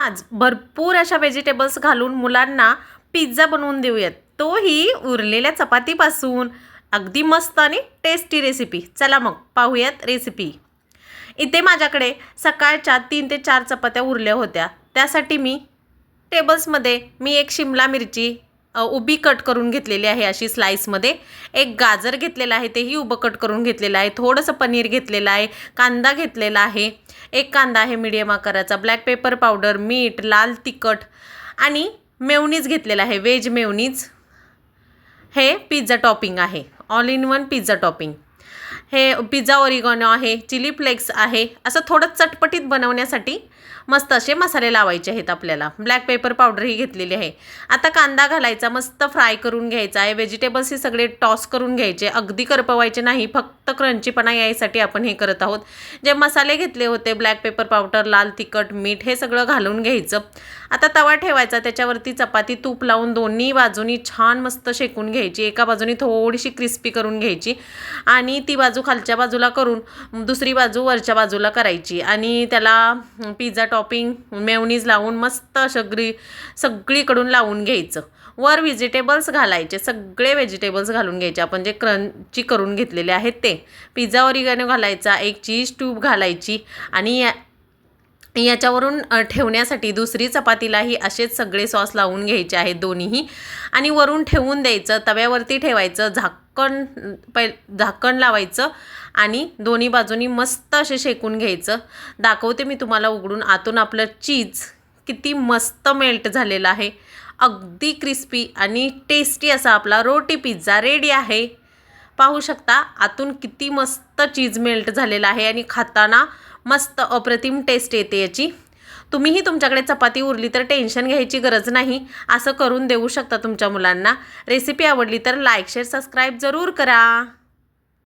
आज भरपूर अशा व्हेजिटेबल्स घालून मुलांना पिझ्झा बनवून देऊयात, तोही उरलेल्या चपातीपासून. अगदी मस्त आणि टेस्टी रेसिपी. चला मग पाहूयात रेसिपी. इथे माझ्याकडे सकाळच्या 3 ते 4 चपात्या उरल्या होत्या. त्यासाठी टेबल्समध्ये मी एक शिमला मिरची उभी कट करून घेतलेली आहे अशी स्लाईसमध्ये. एक गाजर घेतलेला आहे, तेही उभं कट करून घेतलेलं आहे. थोडंसं पनीर घेतलेलं आहे, कांदा घेतलेला आहे, एक कांदा आहे मीडियम आकाराचा, ब्लॅक पेपर पावडर, मीठ, लाल तिखट आणि मेयोनीज घेतलेला आहे, व्हेज मेयोनीज. हे पिझ्झा टॉपिंग आहे, all in one pizza topping. हे पिझ्झा ओरिगॅनो आहे, चिली फ्लेक्स आहे. असं थोडं चटपटीत बनवण्यासाठी मस्त असे मसाले लावायचे आहेत आपल्याला. ब्लॅक पेपर पावडरही घेतलेली आहे. आता कांदा घालायचा, मस्त फ्राय करून घ्यायचा आहे. व्हेजिटेबल्स हे सगळे टॉस करून घ्यायचे, अगदी करपवायचे नाही, फक्त क्रंचीपणा यायसाठी आपण हे करत आहोत. जे मसाले घेतले होते, ब्लॅक पेपर पावडर, लाल तिखट, मीठ, हे सगळं घालून घ्यायचं. आता तवा ठेवायचा, त्याच्यावरती चपाती तूप लावून दोन्ही बाजूनी छान मस्त शेकून घ्यायची. एका बाजूनी थोडीशी क्रिस्पी करून घ्यायची आणि ती बाजू खालच्या बाजूला करून दुसरी बाजू वरच्या बाजूला करायची आणि त्याला पिझ्झा टॉपिंग मेयोनीज लावून मस्त सगळीकडून लावून घ्यायचं. वर व्हेजिटेबल्स घालायचे, सगळे व्हेजिटेबल्स घालून घ्यायचे आपण जे क्रंची करून घेतलेले आहेत ते. पिझ्झा ओरिगॅनो घालायचा, एक चीज ट्यूब घालायची आणि याच्यावरून ठेवण्यासाठी दुसरी चपातीलाही असेच सगळे सॉस लावून घ्यायचे आहेत दोन्हीही आणि वरून ठेवून द्यायचं. तव्यावरती ठेवायचं, झाकण लावायचं आणि दोन्ही बाजूनी मस्त असे शेकून घ्यायचं. दाखवते मी तुम्हाला उघडून. आतून आपलं चीज किती मस्त मेल्ट झालेलं आहे. अगदी क्रिस्पी आणि टेस्टी असा आपला रोटी पिझ्झा रेडी आहे. पाहू शकता आतून किती मस्त चीज मेल्ट झालेलं आहे आणि खाताना मस्त अप्रतिम टेस्ट येते याची. तुम्हीही तुमच्याकडे चपाती उरली तर टेन्शन घ्यायची गरज नाही, असं करून देऊ शकता तुमच्या मुलांना. रेसिपी आवडली तर लाईक, शेअर, सबस्क्राईब जरूर करा.